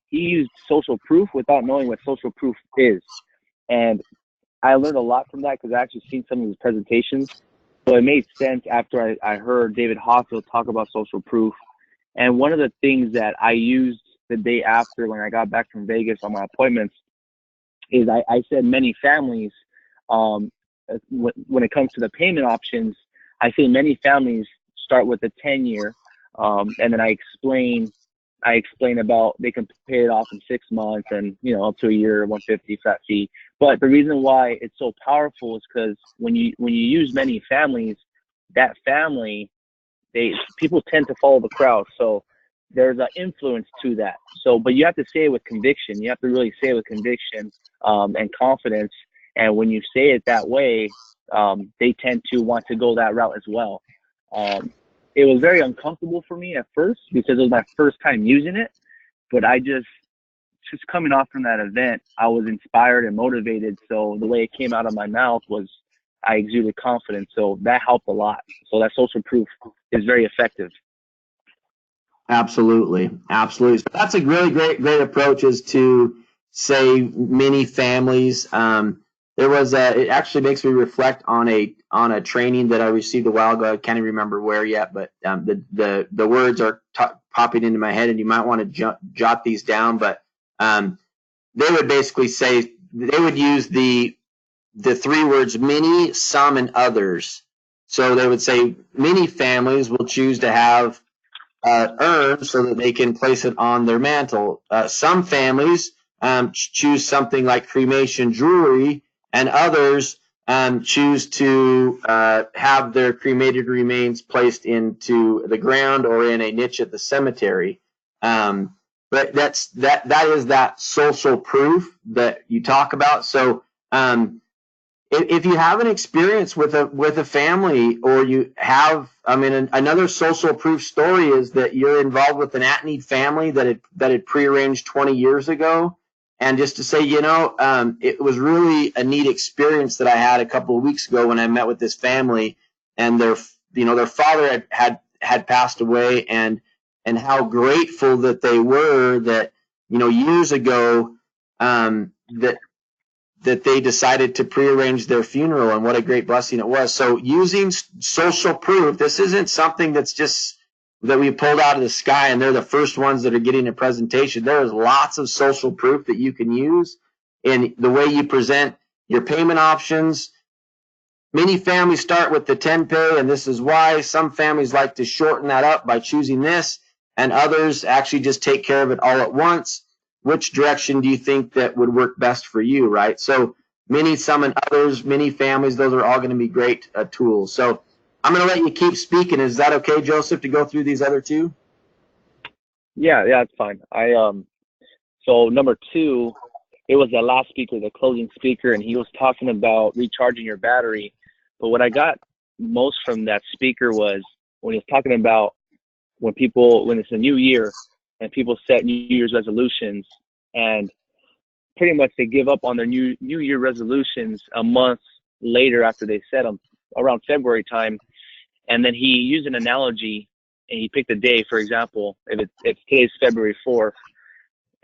he used social proof without knowing what social proof is. And I learned a lot from that because I actually seen some of his presentations. So it made sense after I heard David Hofffield talk about social proof. And one of the things that I used the day after when I got back from Vegas on my appointments is I said many families, when it comes to the payment options, I say many families start with a 10-year, and then I explain about they can pay it off in 6 months and, up to a year, 150 flat fee. But the reason why it's so powerful is because when you use many families, that family, people tend to follow the crowd. So there's an influence to that. So, but you have to say it with conviction. You have to really say it with conviction and confidence. And when you say it that way, they tend to want to go that route as well. It was very uncomfortable for me at first because it was my first time using it, but I just coming off from that event, I was inspired and motivated. So the way it came out of my mouth was I exuded confidence. So that helped a lot. So that social proof is very effective. Absolutely. Absolutely. So that's a really great approach, is to say many families. It actually makes me reflect on a training that I received a while ago. I can't even remember where yet, but the words are popping into my head, and you might want to jot these down. But they would basically say, they would use the three words many, some, and others. So they would say many families will choose to have urn so that they can place it on their mantle. Some families choose something like cremation jewelry, and others choose to have their cremated remains placed into the ground or in a niche at the cemetery. But that is that social proof that you talk about. So if you have an experience with a family, or you have, another social proof story is that you're involved with an at-need family that had prearranged 20 years ago. And just to say, it was really a neat experience that I had a couple of weeks ago when I met with this family, and their father had passed away, and how grateful that they were that, years ago, that they decided to prearrange their funeral, and what a great blessing it was. So using social proof, this isn't something that's just that we pulled out of the sky and they're the first ones that are getting a presentation. There is lots of social proof that you can use in the way you present your payment options. Many families start with the 10 pay, and this is why. Some families like to shorten that up by choosing this, and others actually just take care of it all at once. Which direction do you think that would work best for you, right? So many, some, and others, many families, those are all going to be great tools. So I'm going to let you keep speaking. Is that okay, Joseph, to go through these other two? Yeah, it's fine. So number 2, it was the last speaker, the closing speaker, and he was talking about recharging your battery. But what I got most from that speaker was when he was talking about when it's a new year and people set New Year's resolutions, and pretty much they give up on their New Year resolutions a month later after they set them, around February time. And then he used an analogy, and he picked a day. For example, if today's February 4th,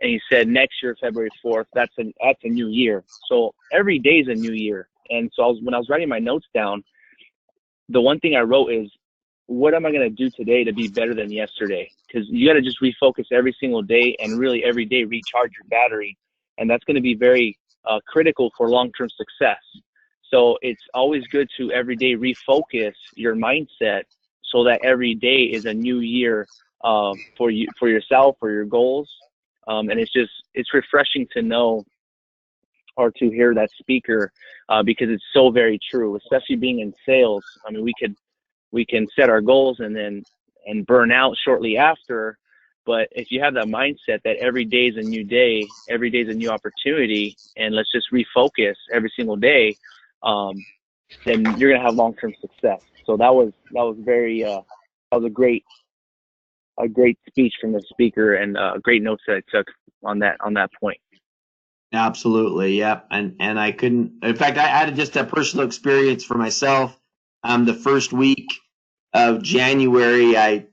and he said next year February 4th, that's a new year. So every day is a new year. And so when I was writing my notes down, the one thing I wrote is, what am I going to do today to be better than yesterday? Because you got to just refocus every single day, and really every day recharge your battery. And that's going to be very critical for long-term success. So it's always good to every day refocus your mindset so that every day is a new year for you, for yourself, for your goals. And it's refreshing to know or to hear that speaker because it's so very true, especially being in sales. I mean, we can set our goals and burn out shortly after. But if you have that mindset that every day is a new day, every day is a new opportunity, and let's just refocus every single day, then you're gonna have long-term success. So that was a great speech from the speaker, and great notes that I took on that point. Absolutely, yeah. And I couldn't. In fact, I had just a personal experience for myself. The first week of January, I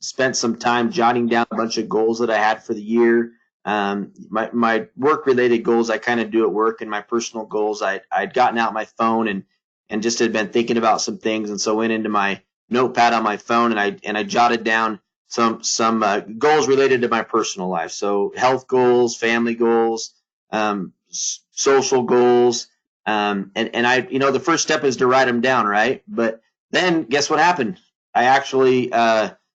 spent some time jotting down a bunch of goals that I had for the year. My work related goals, I kind of do at work, and my personal goals, I'd gotten out my phone and just had been thinking about some things, and so went into my notepad on my phone and I jotted down some goals related to my personal life. So health goals, family goals, social goals, and I, the first step is to write them down, right? But then guess what happened? I actually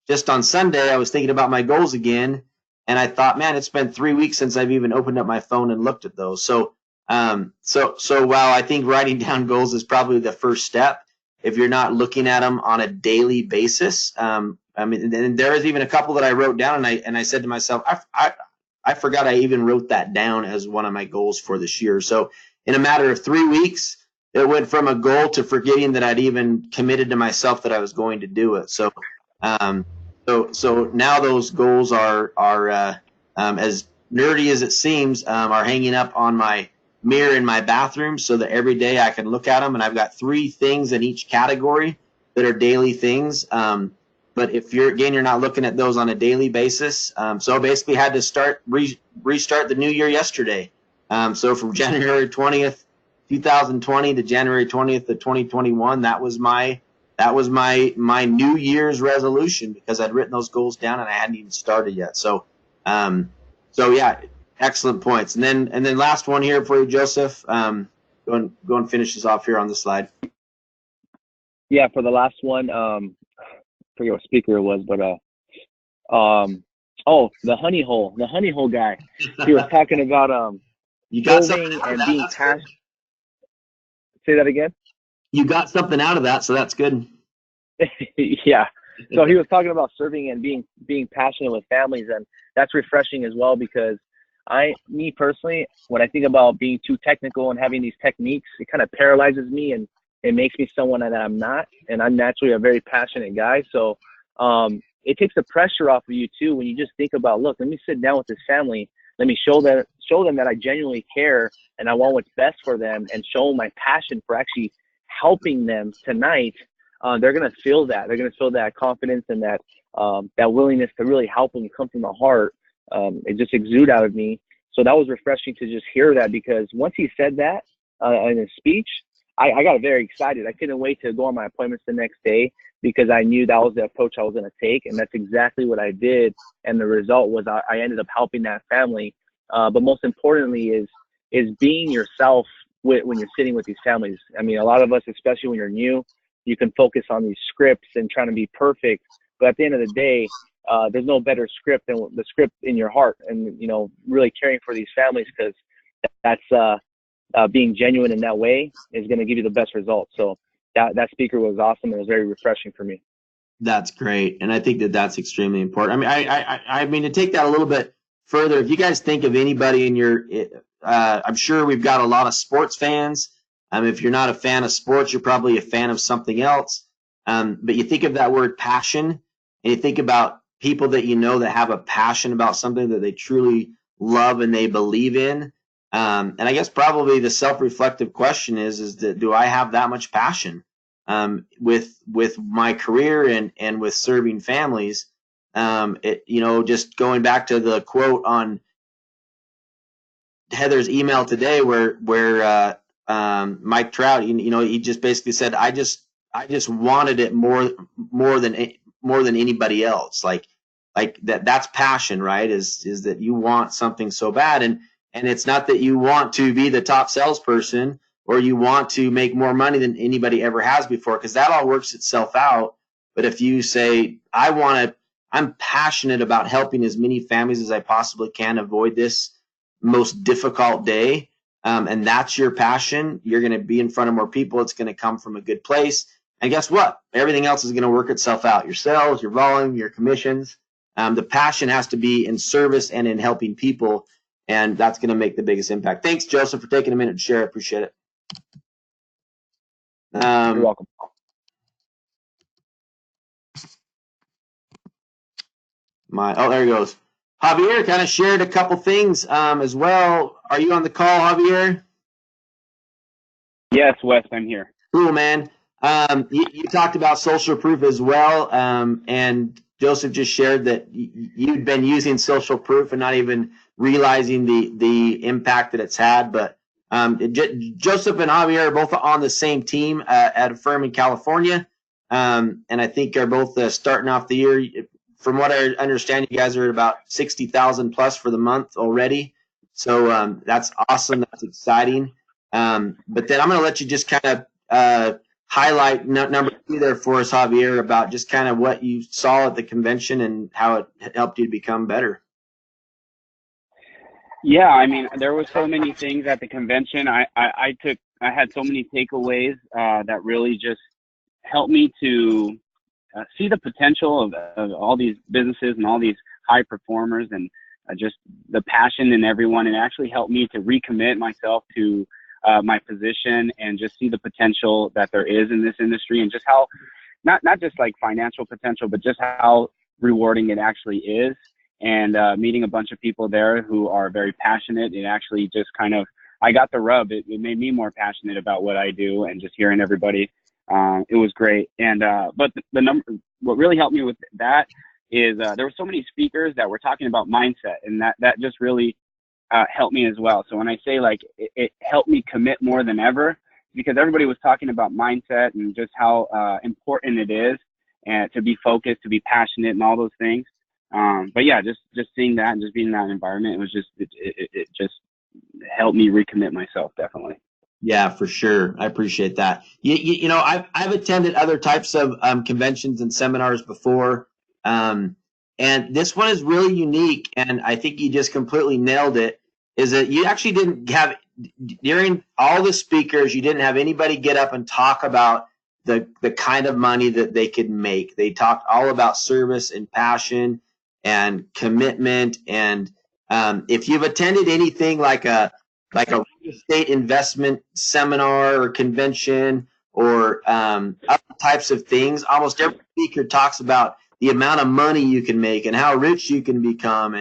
just on Sunday I was thinking about my goals again, and I thought, man, it's been 3 weeks since I've even opened up my phone and looked at those. So while I think writing down goals is probably the first step, if you're not looking at them on a daily basis, I mean, and there is even a couple that I wrote down, and I said to myself, I forgot I even wrote that down as one of my goals for this year. So in a matter of 3 weeks, it went from a goal to forgetting that I'd even committed to myself that I was going to do it. So so now those goals are as nerdy as it seems, are hanging up on my mirror in my bathroom so that every day I can look at them, and I've got 3 things in each category that are daily things. But if you're not looking at those on a daily basis, so basically had to restart the new year yesterday. So from January 20th, 2020 to January 20th of 2021, that was my New Year's resolution, because I'd written those goals down and I hadn't even started yet. So yeah, excellent points. And then last one here for you, Joseph. Go and finish this off here on the slide. Yeah, for the last one, forget what speaker it was, but the honey hole guy. He was talking about you got serving and being passionate. Say that again. You got something out of that, so that's good. Yeah. So he was talking about serving and being passionate with families, and that's refreshing as well, because me personally, when I think about being too technical and having these techniques, it kind of paralyzes me and it makes me someone that I'm not, and I'm naturally a very passionate guy. So it takes the pressure off of you too when you just think about, look, let me sit down with this family, let me show them that I genuinely care and I want what's best for them, and show my passion for actually helping them tonight. They're gonna feel that. They're gonna feel that confidence and that willingness to really help them come from the heart. It just exude out of me. So that was refreshing to just hear that, because once he said that in his speech, I got very excited. I couldn't wait to go on my appointments the next day, because I knew that was the approach I was going to take, and that's exactly what I did. And the result was I ended up helping that family. But most importantly is being yourself when you're sitting with these families. I mean, a lot of us, especially when you're new, you can focus on these scripts and trying to be perfect. But at the end of the day, there's no better script than the script in your heart, and really caring for these families, because that's being genuine in that way is going to give you the best results. So that speaker was awesome. It was very refreshing for me. That's great, and I think that's extremely important. I mean, I mean, to take that a little bit further, if you guys think of anybody in your, I'm sure we've got a lot of sports fans. If you're not a fan of sports, you're probably a fan of something else. But you think of that word passion, and you think about people that that have a passion about something that they truly love and they believe in. And I guess probably the self-reflective question is that, do I have that much passion with my career and with serving families? Just going back to the quote on Heather's email today, where Mike Trout, he just basically said, I just wanted it more than anybody else. Like that's passion, right? Is that you want something so bad, and it's not that you want to be the top salesperson or you want to make more money than anybody ever has before, because that all works itself out. But if you say, I'm passionate about helping as many families as I possibly can avoid this most difficult day, and that's your passion, you're going to be in front of more people. It's going to come from a good place. And guess what? Everything else is going to work itself out. Your sales, your volume, your commissions. The passion has to be in service and in helping people, and that's going to make the biggest impact. Thanks, Joseph, for taking a minute to share. I appreciate it. You're welcome. There he goes. Javier kind of shared a couple things as well. Are you on the call, Javier? Yes, Wes, I'm here. Cool, man. You talked about social proof as well, and Joseph just shared that you'd been using social proof and not even realizing the impact that it's had. But Joseph and Javier are both on the same team at a firm in California, and I think are both starting off the year. From what I understand, you guys are at about 60,000 plus for the month already. So that's awesome. That's exciting. But then I'm going to let you just kind of highlight number 2 there for us, Javier, about just kind of what you saw at the convention and how it helped you to become better. Yeah, I mean, there were so many things at the convention. I had so many takeaways that really just helped me to see the potential of all these businesses and all these high performers, and just the passion in everyone. And actually helped me to recommit myself to my position and just see the potential that there is in this industry, and just how not just like financial potential, but just how rewarding it actually is. And meeting a bunch of people there who are very passionate, it actually just kind of, I got the rub. It made me more passionate about what I do, and just hearing everybody, it was great. And but what really helped me with that is there were so many speakers that were talking about mindset, and that just really helped me as well. So when I say like it helped me commit more than ever, because everybody was talking about mindset and just how important it is, and to be focused, to be passionate, and all those things. But yeah, just seeing that and just being in that environment, it was just it just helped me recommit myself, definitely. Yeah, for sure. I appreciate that. You know, I've attended other types of conventions and seminars before, and this one is really unique. And I think you just completely nailed it. Is that you actually didn't have, during all the speakers, you didn't have anybody get up and talk about the kind of money that they could make. They talked all about service and passion and commitment. And if you've attended anything like a real estate investment seminar or convention or other types of things, almost every speaker talks about the amount of money you can make and how rich you can become,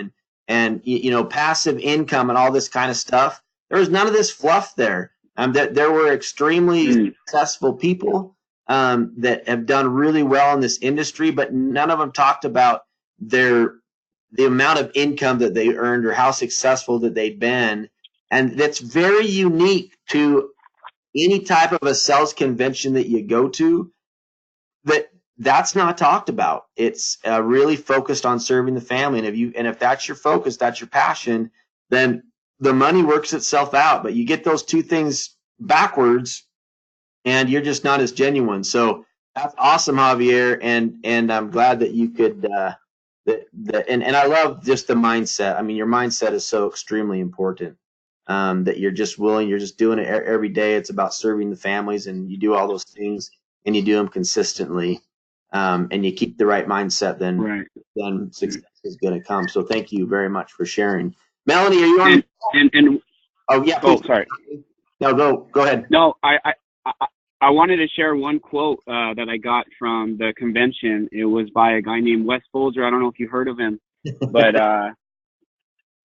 and you know, passive income and all this kind of stuff. There was none of this fluff there. There were extremely successful people that have done really well in this industry, but none of them talked about the amount of income that they earned or how successful that they'd been. And that's very unique to any type of a sales convention that you go to. That's not talked about. It's really focused on serving the family. And if that's your focus, that's your passion, then the money works itself out. But you get those two things backwards, and you're just not as genuine. So that's awesome, Javier, and I'm glad that you could. And I love just the mindset. I mean, your mindset is so extremely important. That you're just willing, you're just doing it every day. It's about serving the families, and you do all those things, and you do them consistently, and you keep the right mindset. Then success is going to come. So thank you very much for sharing. Melanie, are you on? And oh yeah, please. Oh, sorry. No, go ahead. No, I wanted to share one quote that I got from the convention. It was by a guy named Wes Folger. I don't know if you heard of him, but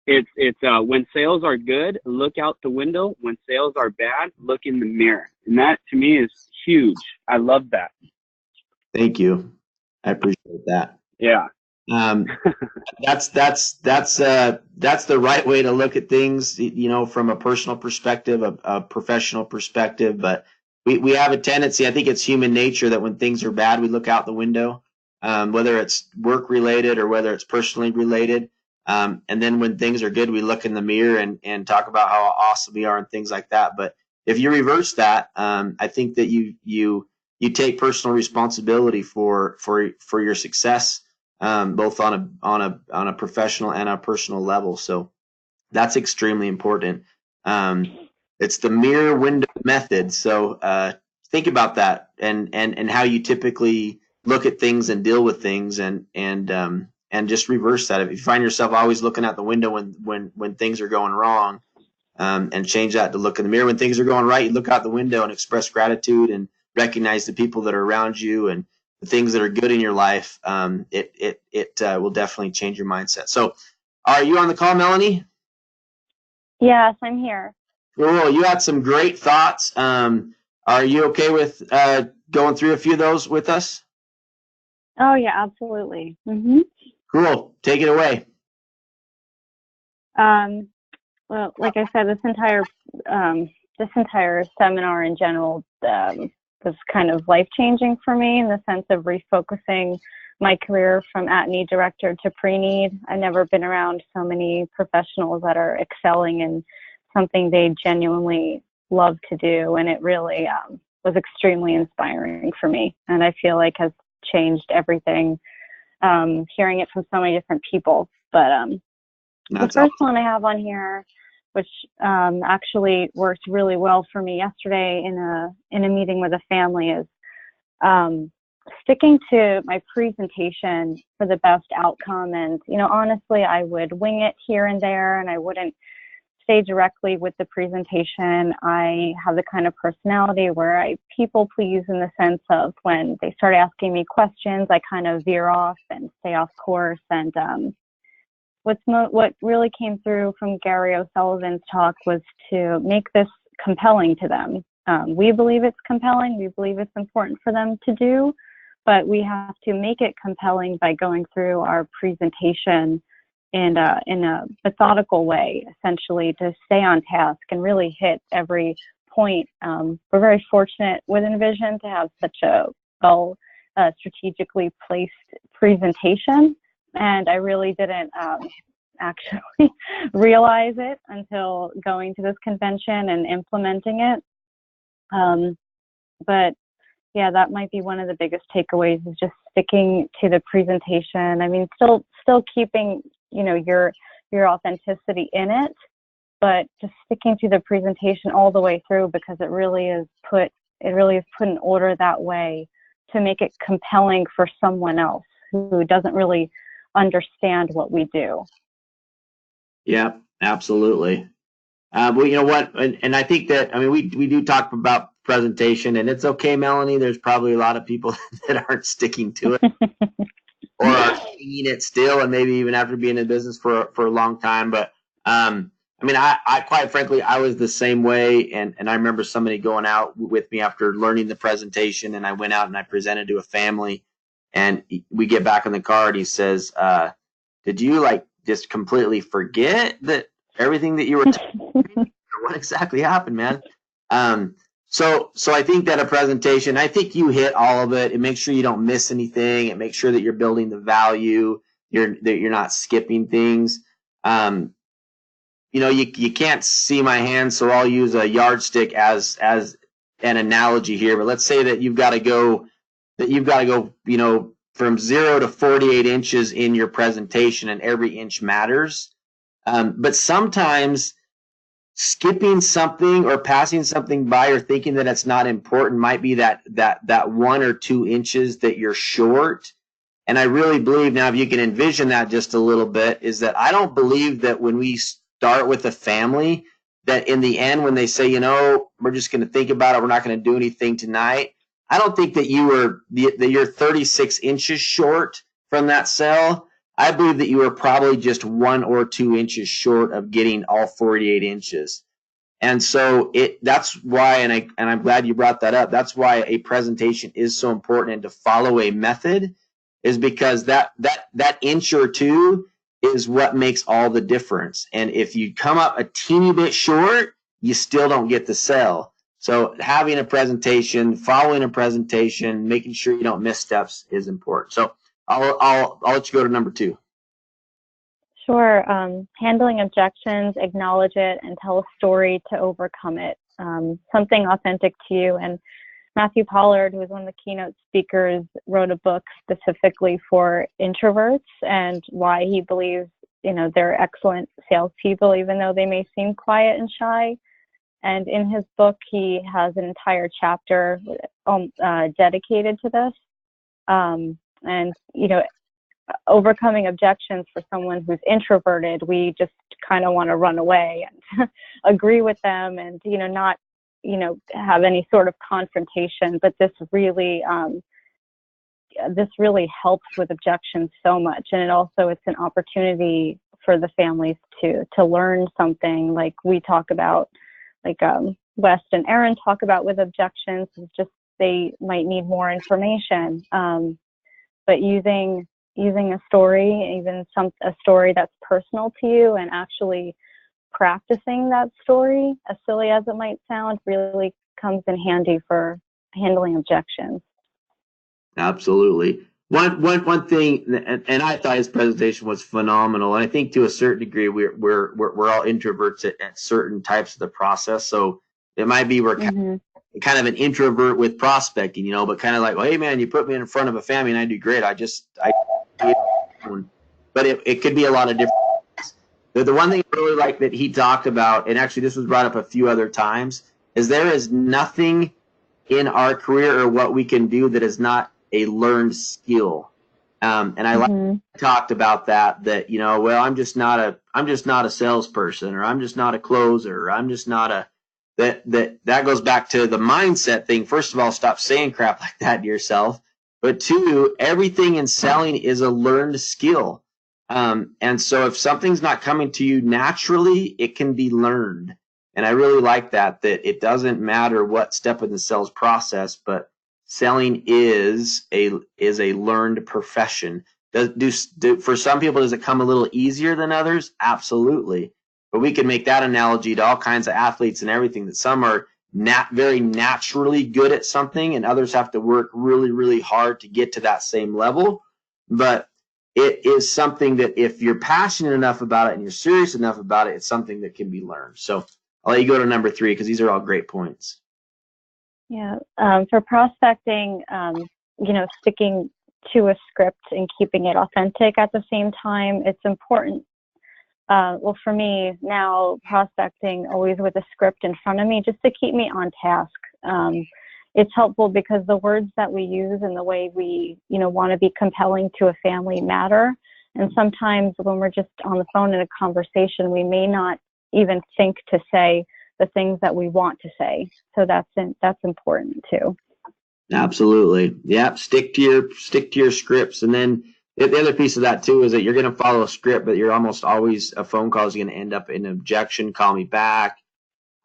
it's when sales are good, look out the window. When sales are bad, look in the mirror. And that to me is huge. I love that. Thank you. I appreciate that. Yeah. That's the right way to look at things, you know, from a personal perspective, a professional perspective. But we have a tendency, I think it's human nature, that when things are bad, we look out the window, whether it's work related or whether it's personally related. And then when things are good, we look in the mirror and talk about how awesome we are and things like that. But if you reverse that, I think that you take personal responsibility for your success, both on a professional and a personal level. So that's extremely important. It's the mirror window method. So think about that and how you typically look at things and deal with things, and just reverse that. If you find yourself always looking out the window when things are going wrong, and change that to look in the mirror when things are going right, you look out the window and express gratitude and recognize the people that are around you and the things that are good in your life. It will definitely change your mindset. So are you on the call, Melanie? Yes, I'm here. Cool. You had some great thoughts. Are you okay with going through a few of those with us? Oh yeah, absolutely. Hmm. Cool. Take it away. Um, well, like I said, this entire seminar in general was kind of life changing for me in the sense of refocusing my career from at-need director to pre-need. I've never been around so many professionals that are excelling in something they genuinely love to do, and it really was extremely inspiring for me, and I feel like has changed everything. Hearing it from so many different people, but the That's first awesome. one I have on here, which actually worked really well for me yesterday in a meeting with a family, is um, sticking to my presentation for the best outcome. And honestly, I would wing it here and there, and I wouldn't stay directly with the presentation. I have the kind of personality where I people please in the sense of when they start asking me questions, I kind of veer off and stay off course. And what really came through from Gary O'Sullivan's talk was to make this compelling to them. We believe it's compelling. We believe it's important for them to do, but we have to make it compelling by going through our presentation in a methodical way, essentially, to stay on task and really hit every point. We're very fortunate with Envision to have such a well strategically placed presentation, and I really didn't actually realize it until going to this convention and implementing it. But yeah, that might be one of the biggest takeaways, is just sticking to the presentation. I mean, still keeping your authenticity in it, but just sticking to the presentation all the way through, because it really is put in order that way to make it compelling for someone else who doesn't really understand what we do. Yeah, absolutely. Well, you know what? And I think that, I mean, we do talk about presentation, and it's okay, Melanie. There's probably a lot of people that aren't sticking to it or are seeing it still, and maybe even after being in business for a long time. But I mean, I quite frankly, I was the same way, and I remember somebody going out with me after learning the presentation, and I went out and I presented to a family, and we get back in the car, and he says, "Did you like just completely forget that everything that you were what exactly happened, man?" So I think that a presentation, I think you hit all of it. It makes sure you don't miss anything. It makes sure that you're building the value. That you're not skipping things. You can't see my hand, so I'll use a yardstick as an analogy here. But let's say that you've got to go, from 0 to 48 inches in your presentation, and every inch matters. But sometimes skipping something or passing something by or thinking that it's not important might be that 1 or 2 inches that you're short. And I really believe, now if you can envision that just a little bit, is that I don't believe that when we start with a family, that in the end, when they say, we're just going to think about it, we're not going to do anything tonight, I don't think that you're 36 inches short from that sale. I believe that you are probably just 1 or 2 inches short of getting all 48 inches. And so that's why, and I'm glad you brought that up. That's why a presentation is so important, and to follow a method is because that inch or two is what makes all the difference. And if you come up a teeny bit short, you still don't get the sale. So having a presentation, following a presentation, making sure you don't miss steps is important. So I'll let you go to number 2. Sure. Handling objections, acknowledge it, and tell a story to overcome it. Something authentic to you. And Matthew Pollard, who was one of the keynote speakers, wrote a book specifically for introverts and why he believes, they're excellent salespeople, even though they may seem quiet and shy. And in his book, he has an entire chapter dedicated to this. And overcoming objections for someone who's introverted, we just kind of want to run away and agree with them and not have any sort of confrontation. But this really helps with objections so much. And it's an opportunity for the families to learn something, like we talk about, like West and Aaron talk about with objections. Is just they might need more information. but using a story, even a story that's personal to you, and actually practicing that story, as silly as it might sound, really comes in handy for handling objections. Absolutely. One thing, and I thought his presentation was phenomenal. And I think to a certain degree, we're all introverts at certain types of the process. So it might be we're kind of an introvert with prospecting, but kind of like, well, hey man, you put me in front of a family and I do great. But it could be a lot of different. The one thing I really like that he talked about, and actually this was brought up a few other times, is there is nothing in our career or what we can do that is not a learned skill. And I talked about that, well, I'm just not a salesperson, or I'm just not a closer, or I'm just not that goes back to the mindset thing. First of all, stop saying crap like that to yourself. But two, everything in selling is a learned skill. And so if something's not coming to you naturally, it can be learned. And I really like that it doesn't matter what step in the sales process, but selling is a learned profession. For some people, does it come a little easier than others? Absolutely. But we can make that analogy to all kinds of athletes and everything, that some are very naturally good at something and others have to work really, really hard to get to that same level. But it is something that if you're passionate enough about it and you're serious enough about it, it's something that can be learned. So I'll let you go to number 3 because these are all great points. Yeah. For prospecting, sticking to a script and keeping it authentic at the same time, it's important. Well, for me now, prospecting always with a script in front of me just to keep me on task. It's helpful because the words that we use and the way we, want to be compelling to a family matter. And sometimes when we're just on the phone in a conversation, we may not even think to say the things that we want to say. So that's important too. Absolutely. Yeah. Stick to your scripts. And then the other piece of that too is that you're going to follow a script, but you're almost always, a phone call is going to end up in an objection. Call me back.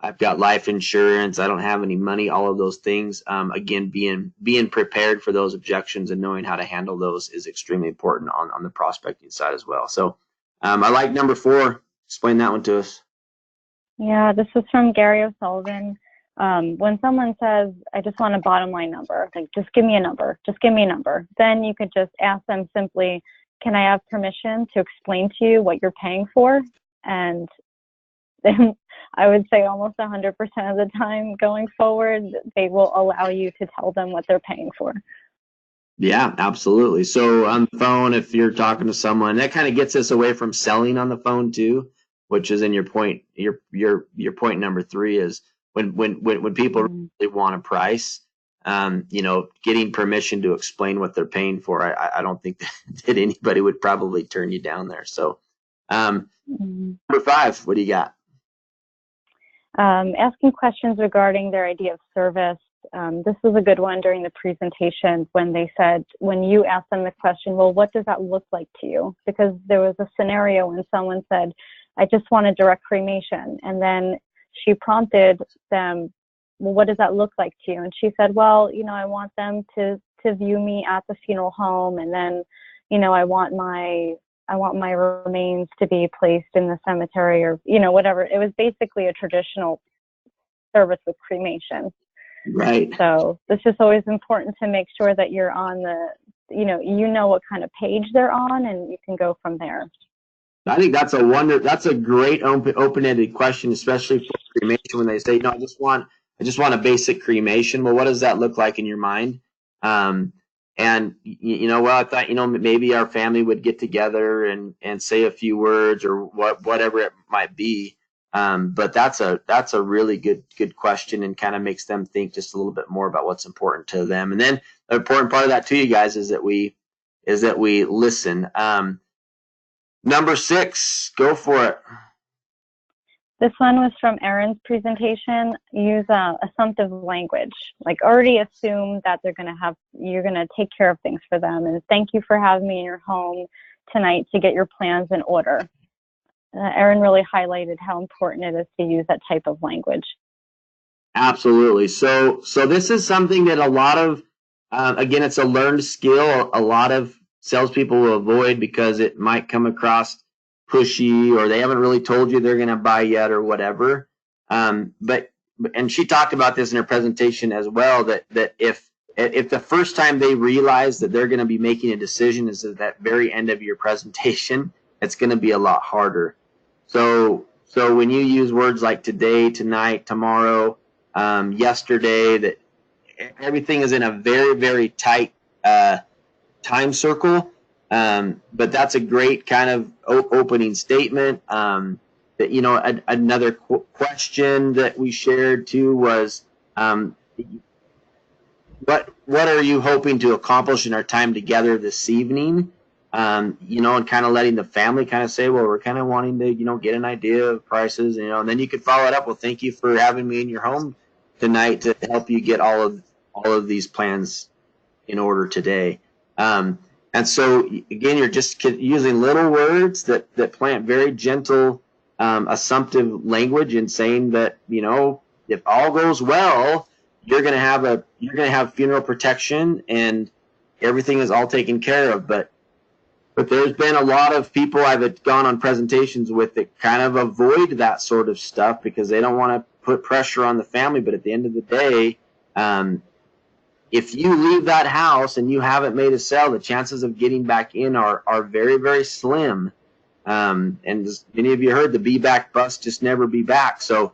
I've got life insurance. I don't have any money. All of those things. Again, being prepared for those objections and knowing how to handle those is extremely important on the prospecting side as well. So I like number 4. Explain that one to us. Yeah, this is from Gary O'Sullivan. When someone says, I just want a bottom line number, like, just give me a number, then you could just ask them simply, can I have permission to explain to you what you're paying for? And then I would say almost 100% of the time going forward, they will allow you to tell them what they're paying for. Yeah, absolutely. So on the phone, if you're talking to someone, that kind of gets us away from selling on the phone too, which is in your point. Your point number 3 is when people really want a price, getting permission to explain what they're paying for. I don't think that anybody would probably turn you down there. So number 5, what do you got? Asking questions regarding their idea of service. This was a good one during the presentation when you asked them the question, well, what does that look like to you? Because there was a scenario when someone said, I just want a direct cremation. And then she prompted them, well, what does that look like to you? And she said, well, I want them to view me at the funeral home. And then, I want my remains to be placed in the cemetery, or, whatever. It was basically a traditional service with cremation. Right. So it's just always important to make sure that you're on what kind of page they're on, and you can go from there. I think that's a great open-ended question, especially for cremation, when they say, no, I just want a basic cremation. Well, what does that look like in your mind? And I thought, maybe our family would get together and say a few words or whatever it might be. But that's a really good question, and kind of makes them think just a little bit more about what's important to them. And then the important part of that too, you guys, is that we listen. Number 6, go for it. This one was from Erin's presentation. Use assumptive language. Like, already assume that you're going to take care of things for them. And thank you for having me in your home tonight to get your plans in order. Erin really highlighted how important it is to use that type of language. Absolutely. So this is something that a lot of Again, it's a learned skill. A lot of salespeople will avoid because it might come across pushy, or they haven't really told you they're going to buy yet, or whatever. But and she talked about this in her presentation as well, that if the first time they realize that they're going to be making a decision is at that very end of your presentation, it's going to be a lot harder. So when you use words like today, tonight, tomorrow, yesterday, that everything is in a very, very tight time circle. But that's a great kind of opening statement. That, you know, another question that we shared too was, what are you hoping to accomplish in our time together this evening? You know, and kind of letting the family kind of say, well, we're kind of wanting to, you know, get an idea of prices, you know, and then you could follow it up. Well, thank you for having me in your home tonight to help you get all of these plans in order today. And so again, you're just using little words that plant very gentle, assumptive language, and saying that, you know, if all goes well, you're going to have funeral protection and everything is all taken care of. But there's been a lot of people I've gone on presentations with that kind of avoid that sort of stuff because they don't want to put pressure on the family. But at the end of the day, if you leave that house and you haven't made a sale, the chances of getting back in are very, very slim. And as many of you heard, the be back bus, just never be back. So,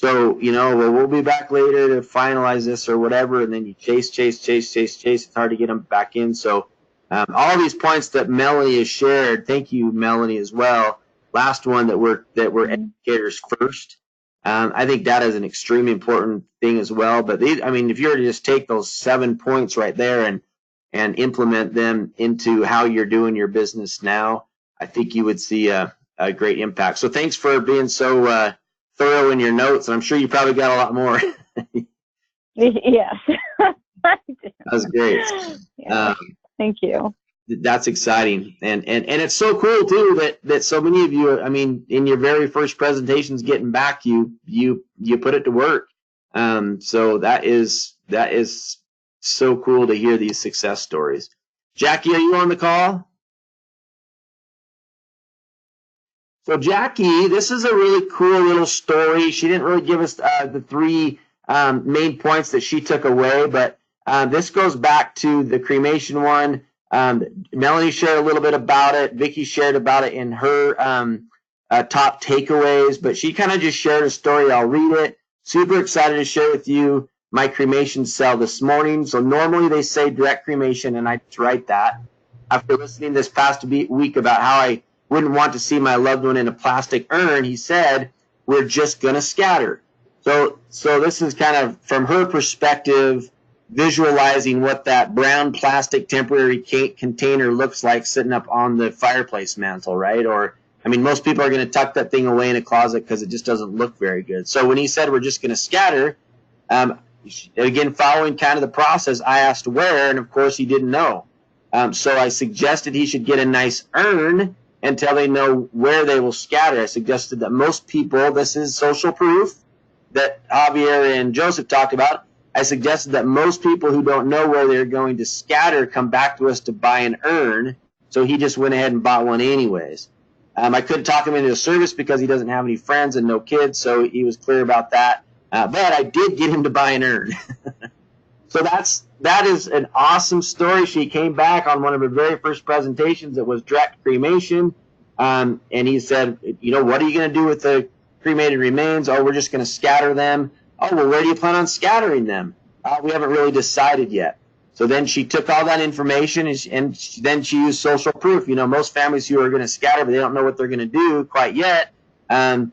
you know, well, we'll be back later to finalize this or whatever. And then you chase. It's hard to get them back in. So, all these points that Melanie has shared, thank you, Melanie, as well. Last one, that we're educators first. I think that is an extremely important thing as well. But I mean, if you were to just take those 7 points right there and implement them into how you're doing your business now, I think you would see a great impact. So thanks for being so thorough in your notes. And I'm sure you probably got a lot more. Yes. That's great. Yeah. Thank you. That's exciting, and it's so cool too that so many of you, I mean, in your very first presentations getting back, you put it to work. So that is so cool to hear these success stories. Jackie, are you on the call? So Jackie, this is a really cool little story. She didn't really give us the 3 main points that she took away, but this goes back to the cremation one. Melanie shared a little bit about it. Vicki shared about it in her top takeaways, but she kind of just shared a story. I'll read it. Super excited to share with you my cremation sale this morning. So normally they say direct cremation, and I write that. After listening this past week about how I wouldn't want to see my loved one in a plastic urn, he said, we're just going to scatter. So this is kind of from her perspective, visualizing what that brown plastic temporary container looks like sitting up on the fireplace mantle, right? Or, I mean, most people are going to tuck that thing away in a closet because it just doesn't look very good. So when he said we're just going to scatter, again, following kind of the process, I asked where, and of course he didn't know. So I suggested he should get a nice urn until they know where they will scatter. I suggested that most people, this is social proof that Javier and Joseph talked about, I suggested that most people who don't know where they're going to scatter come back to us to buy an urn, so he just went ahead and bought one anyways. I couldn't talk him into a service because he doesn't have any friends and no kids, so he was clear about that. But I did get him to buy an urn. So that is an awesome story. She came back on one of her very first presentations. It was direct cremation, and he said, you know, what are you going to do with the cremated remains? Oh, we're just going to scatter them. Oh, well, where do you plan on scattering them? We haven't really decided yet. So then she took all that information and then she used social proof. You know, most families who are going to scatter, but they don't know what they're going to do quite yet, come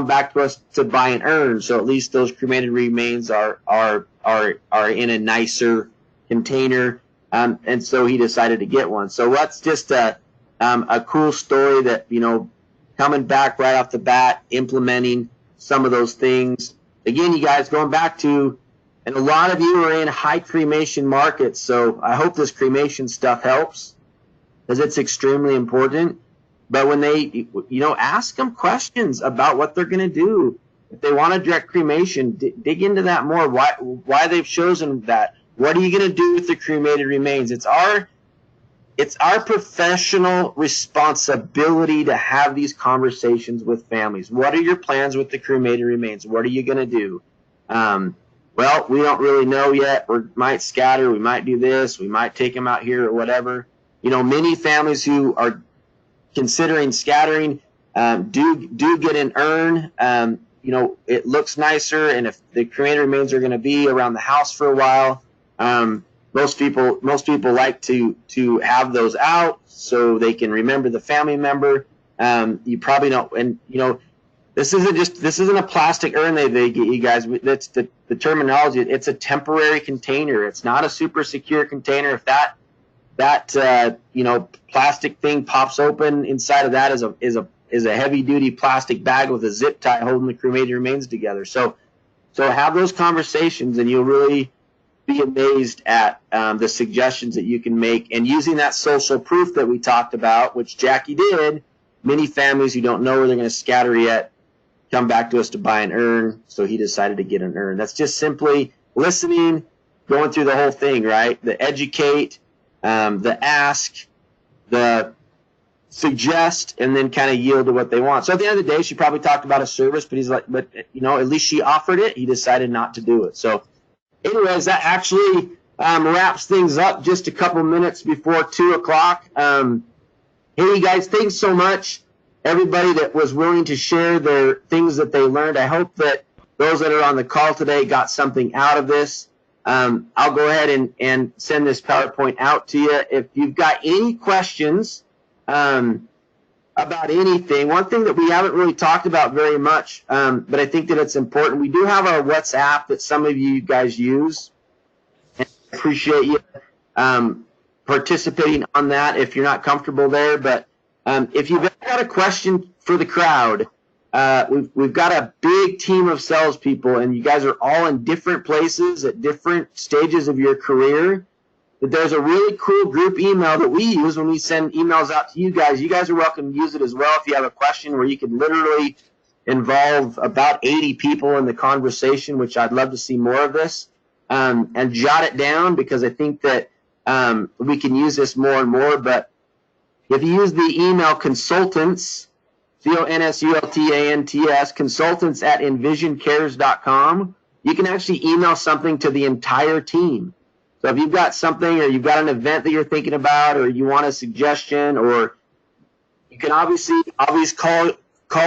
back to us to buy an urn. So at least those cremated remains are in a nicer container. And so he decided to get one. So that's just a cool story that, you know, coming back right off the bat, implementing some of those things. Again, you guys, going back to, and a lot of you are in high cremation markets, so I hope this cremation stuff helps because it's extremely important. But when they, you know, ask them questions about what they're going to do. If they want a direct cremation, dig into that more, why they've chosen that, What are you going to do with the cremated remains? It's our professional responsibility to have these conversations with families. What are your plans with the cremated remains? What are you going to do? Well, we don't really know yet. We might scatter. We might do this. We might take them out here or whatever. You know, many families who are considering scattering do get an urn. You know, it looks nicer, and if the cremated remains are going to be around the house for a while, most people like to have those out so they can remember the family member. You probably don't, and you know, this isn't a plastic urn they get you guys. That's the terminology. It's a temporary container. It's not a super secure container. If that you know, plastic thing pops open, inside of that is a heavy duty plastic bag with a zip tie holding the cremated remains together. So have those conversations, and you'll really be amazed at the suggestions that you can make. And using that social proof that we talked about, which Jackie did, many families who don't know where they're going to scatter yet come back to us to buy an urn, so he decided to get an urn. That's just simply listening, going through the whole thing, right? The educate, the ask, the suggest, and then kind of yield to what they want. So at the end of the day, she probably talked about a service, but he's like, but you know, at least she offered it. He decided not to do it. So anyways, that actually wraps things up just a couple minutes before 2 o'clock. Hey, you guys, thanks so much. Everybody that was willing to share their things that they learned. I hope that those that are on the call today got something out of this. I'll go ahead and send this PowerPoint out to you. If you've got any questions about anything, one thing that we haven't really talked about very much, but I think that it's important, we do have our WhatsApp that some of you guys use. And I appreciate you participating on that if you're not comfortable there. But if you've got a question for the crowd, we've got a big team of salespeople, and you guys are all in different places at different stages of your career. But there's a really cool group email that we use when we send emails out to you guys. You guys are welcome to use it as well if you have a question where you can literally involve about 80 people in the conversation, which I'd love to see more of this, and jot it down, because I think that we can use this more and more. But if you use the email consultants, CONSULTANTS, consultants at envisioncares.com, you can actually email something to the entire team. So if you've got something, or you've got an event that you're thinking about, or you want a suggestion, or you can always call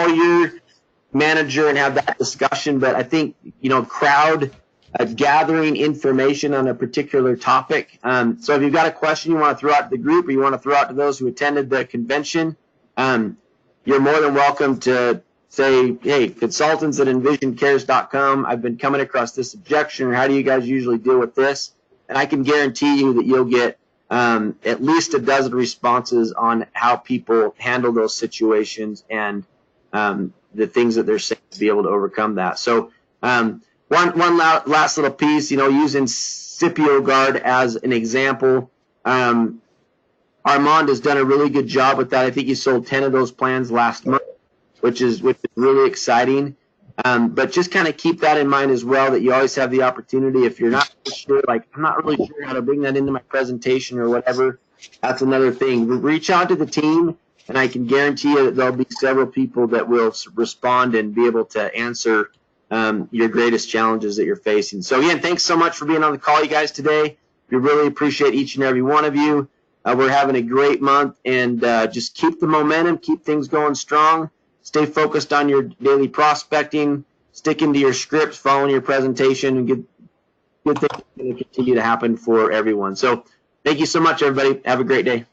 your manager and have that discussion. But I think, you know, crowd gathering information on a particular topic. So if you've got a question you want to throw out to the group, or you want to throw out to those who attended the convention, you're more than welcome to say, hey, consultants at envisioncares.com, I've been coming across this objection, or how do you guys usually deal with this? And I can guarantee you that you'll get at least a dozen responses on how people handle those situations and the things that they're saying to be able to overcome that. So one last little piece, you know, using Scipio Guard as an example. Armand has done a really good job with that. I think he sold 10 of those plans last month, which is really exciting. But just kind of keep that in mind as well, that you always have the opportunity. If you're not sure, like, I'm not really sure how to bring that into my presentation or whatever, that's another thing. Reach out to the team, and I can guarantee you that there'll be several people that will respond and be able to answer your greatest challenges that you're facing. So again, thanks so much for being on the call, you guys, today. We really appreciate each and every one of you. We're having a great month, and just keep the momentum, keep things going strong. Stay focused on your daily prospecting, sticking to your scripts, following your presentation, and good things are going to continue to happen for everyone. So thank you so much, everybody. Have a great day.